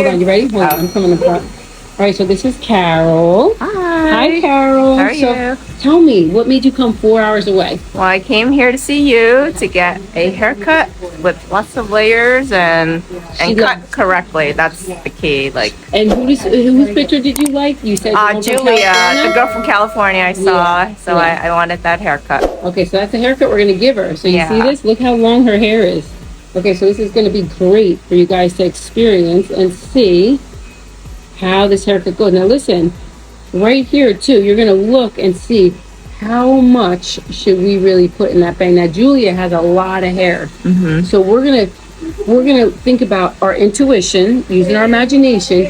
hold on. You ready? Hold on. I'm coming apart. All right, so this is Carol. Hi, Carol. How are you? Tell me, what made you come 4 hours away? Well, I came here to see you to get a haircut with lots of layers and cut correctly. That's the key. Like, and whose picture did you like? You said Julia, the girl from California I saw. So I wanted that haircut. Okay, so that's the haircut we're gonna give her. So you see this? Look how long her hair is. Okay, so this is gonna be great for you guys to experience and see how this haircut goes. Now listen, right here too, you're gonna look and see how much should we really put in that bang. Now Julia has a lot of hair, so we're gonna think about our intuition, using our imagination.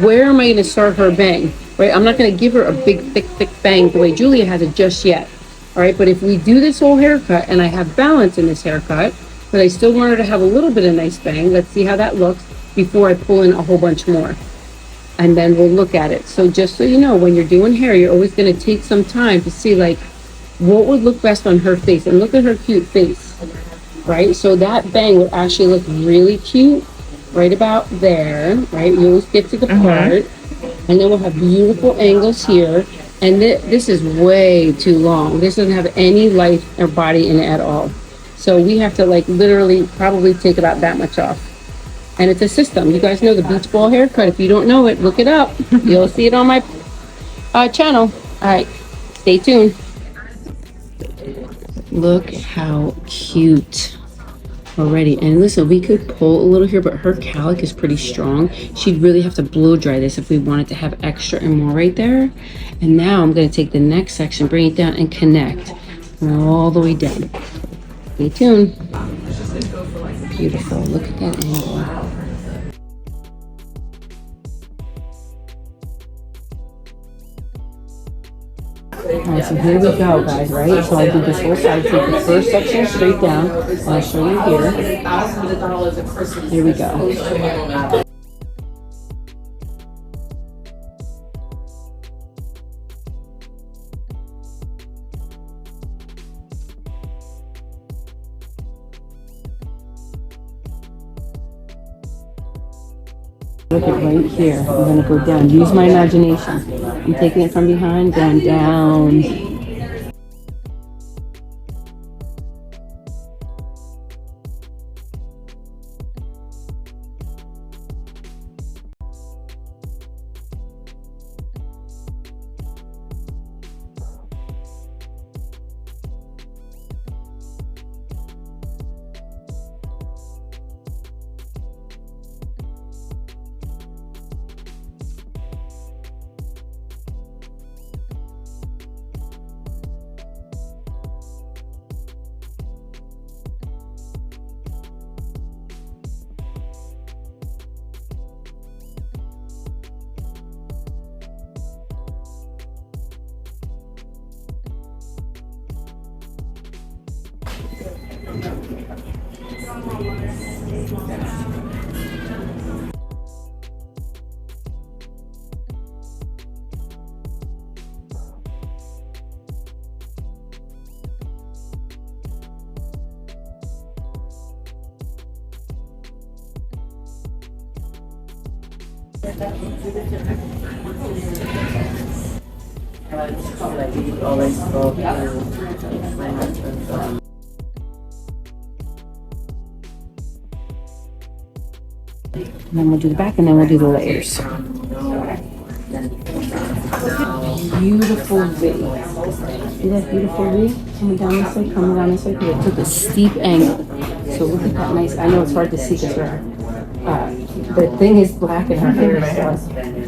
Where am I gonna start her bang? Right, I'm not gonna give her a big thick bang the way Julia has it just yet. All right, but if we do this whole haircut and I have balance in this haircut, but I still want her to have a little bit of nice bang, let's see how that looks before I pull in a whole bunch more. And then we'll look at it. So just so you know, when you're doing hair, you're always going to take some time to see like what would look best on her face. And look at her cute face, right? So that bang would actually look really cute right about there, right? You always get to the part, and then we'll have beautiful angles here. And this is way too long. This doesn't have any life or body in it at all. So we have to like literally probably take about that much off. And it's a system. You guys know the beach ball haircut. If you don't know it, look it up. You'll see it on my channel. All right, stay tuned. Look how cute already. And listen, we could pull a little here, but her calic is pretty strong. She'd really have to blow dry this if we wanted to have extra and more right there. And now I'm going to take the next section, bring it down, and connect all the way down. Stay tuned. Beautiful. Look at that angle. Alright, so here we go, guys, right? So I did this whole side, take the first section straight down, and I'll show you here. Here we go. Look at right here. I'm going to go down. Use my imagination. I'm taking it from behind, going down. And then we'll do the back, and then we'll do the layers. Beautiful V. See that beautiful V? Coming down this way, coming down this way, because it took a steep angle. So look at that nice, I know it's hard to see because the thing is black and her hair is black.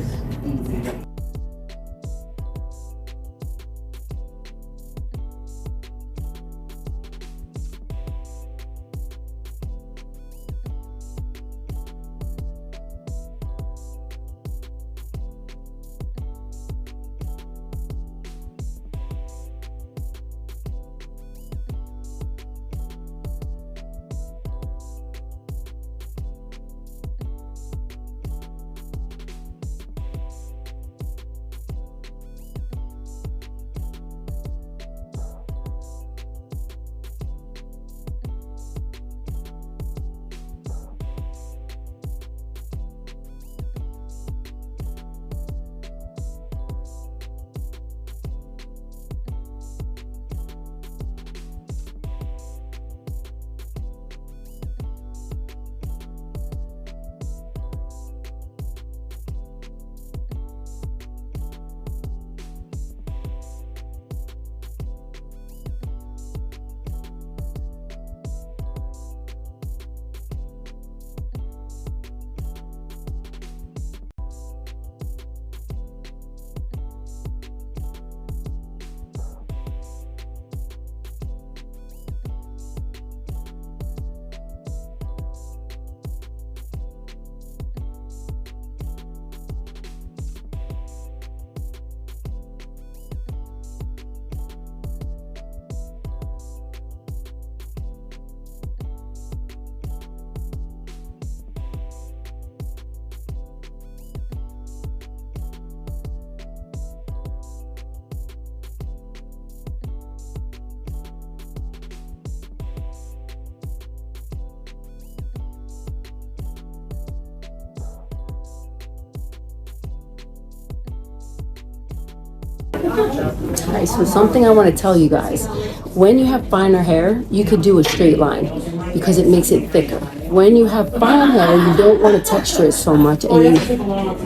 All right, so something I want to tell you guys. When you have finer hair, you could do a straight line because it makes it thicker. When you have fine hair, you don't want to texture it so much, and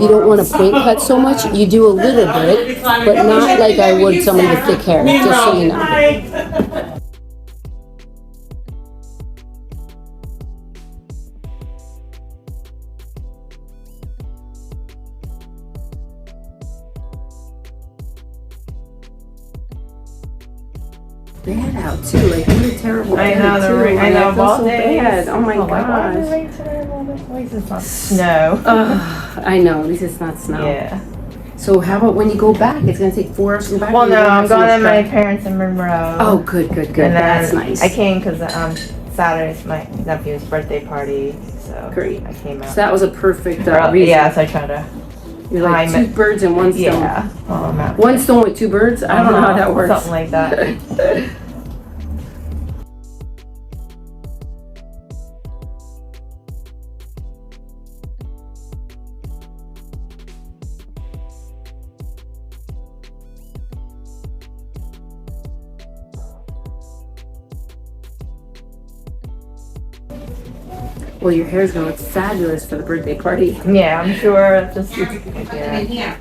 you don't want to point cut so much. You do a little bit, but not like I would somebody with thick hair, just so you know. Bad out too, like what a terrible day. I know, I know, I feel so bad. Oh my gosh. Snow. I know, this is not snow. Yeah. So how about when you go back? It's gonna take 4 hours to go back. Well, no, I'm going to my parents in Monroe. Oh, good. And That's then nice. I came because Saturday's my nephew's birthday party, so Great. I came out. So that was a perfect reason. Yeah, so I tried to. You're like two birds and one stone. Yeah. Well, I'm out. One stone with 2 birds? I don't know how that works. Something like that. Well, your hair's gonna look fabulous for the birthday party. Yeah, I'm sure. Just yeah.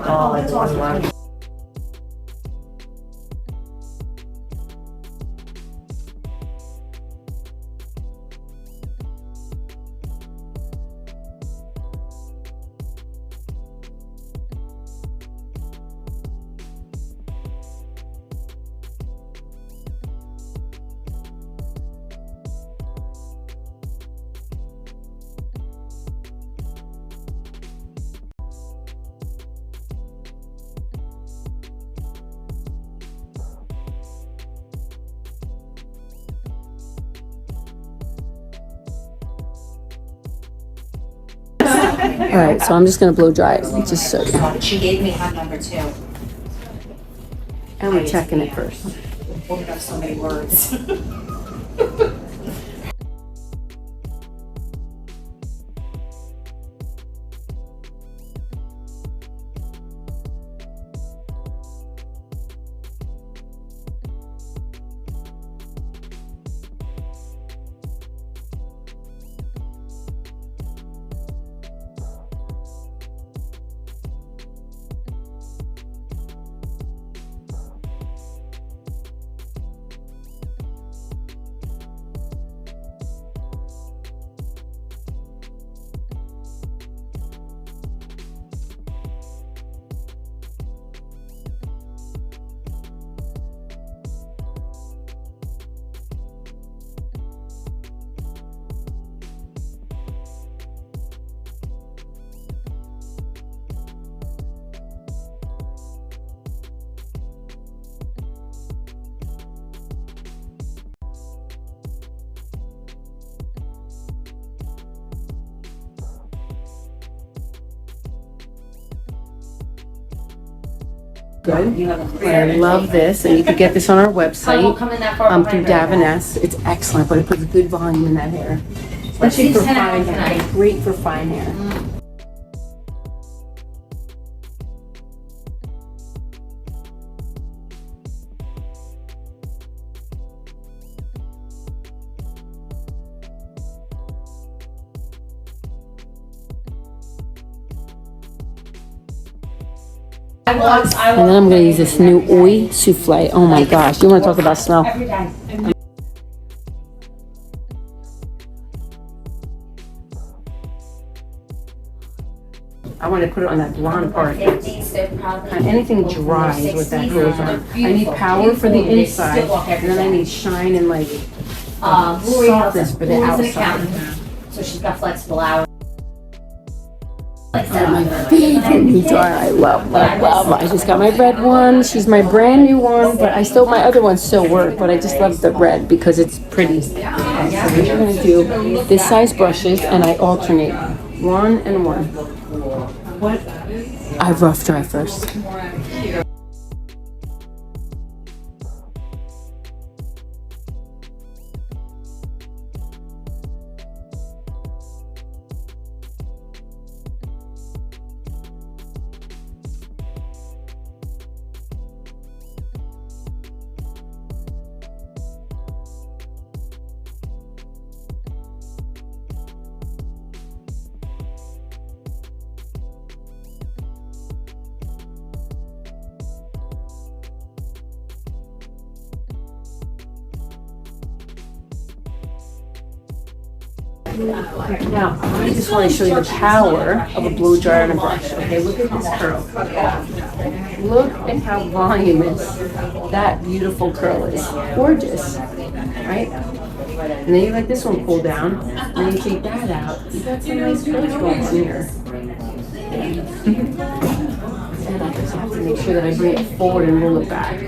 All in one line. All right, so I'm just gonna blow dry it, just so you know. She gave me her number too. And we're checking it first. Woman has so many words. Good. I love this, and you can get this on our website through CKM&x. It's excellent, but it puts good volume in that hair, especially for fine hair. It's great for fine hair. And then I'm going to use this new Oi souffle. Oh my gosh, you want to talk about smell? I want to put it on that blonde part. Anything dries with that goes on. I need power for the inside, and then I need shine and like softness for the outside. So she's got flexible hours. My favorite new dryer. I love. I just got my red one. She's my brand new one, but my other ones still work, but I just love the red because it's pretty. So we're going to do this size brushes, and I alternate 1 and 1. What? I rough dry first. Now, I just want to show you the power of a blow dryer and a brush. Okay, look at this curl. Look at how voluminous that beautiful curl is. Gorgeous, right? And then you let this one pull down, and then you take that out. You got some nice curls going on here. And I just have to make sure that I bring it forward and roll it back.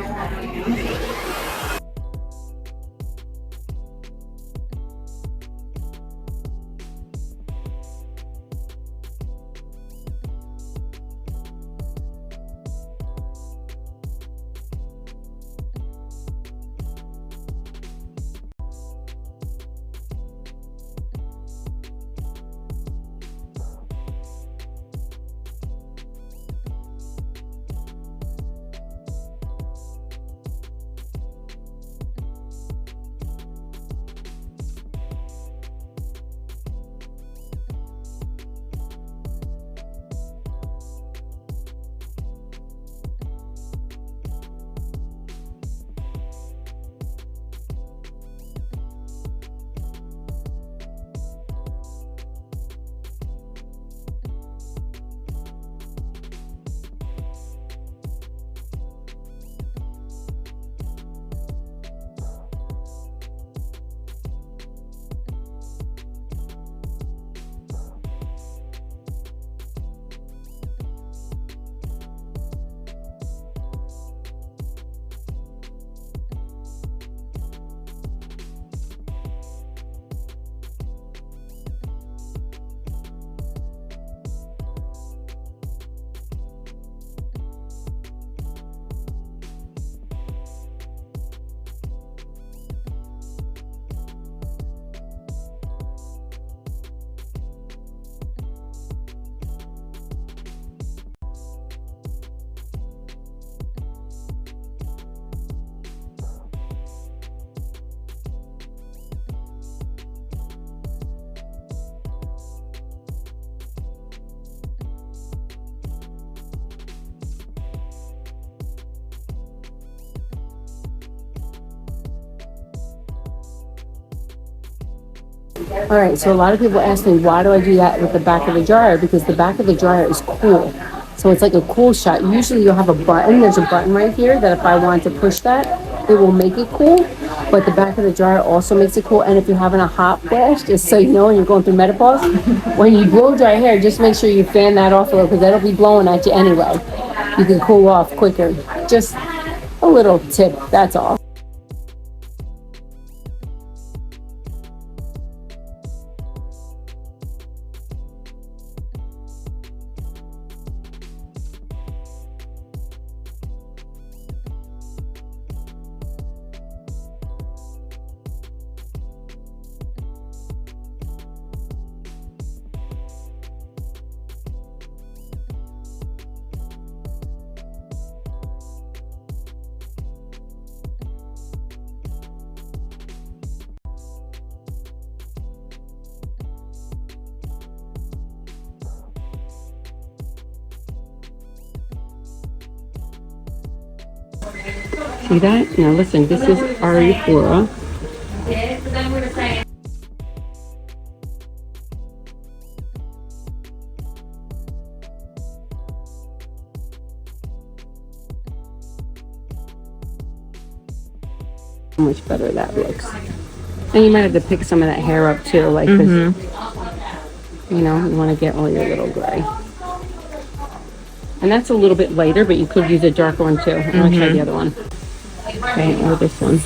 All right, so a lot of people ask me, why do I do that with the back of the dryer? Because the back of the dryer is cool. So it's like a cool shot. Usually you'll have a button. There's a button right here that if I want to push that, it will make it cool. But the back of the dryer also makes it cool. And if you're having a hot flash, just so you know, and you're going through menopause, when you blow dry hair, just make sure you fan that off a little because that'll be blowing at you anyway. You can cool off quicker. Just a little tip, that's all. See that? Now listen, this is Ari Flora. How much better that looks. And you might have to pick some of that hair up too, like this. You know, you want to get all your little gray. And that's a little bit lighter, but you could use a darker one too. I'm gonna try the other one. Okay, or this one.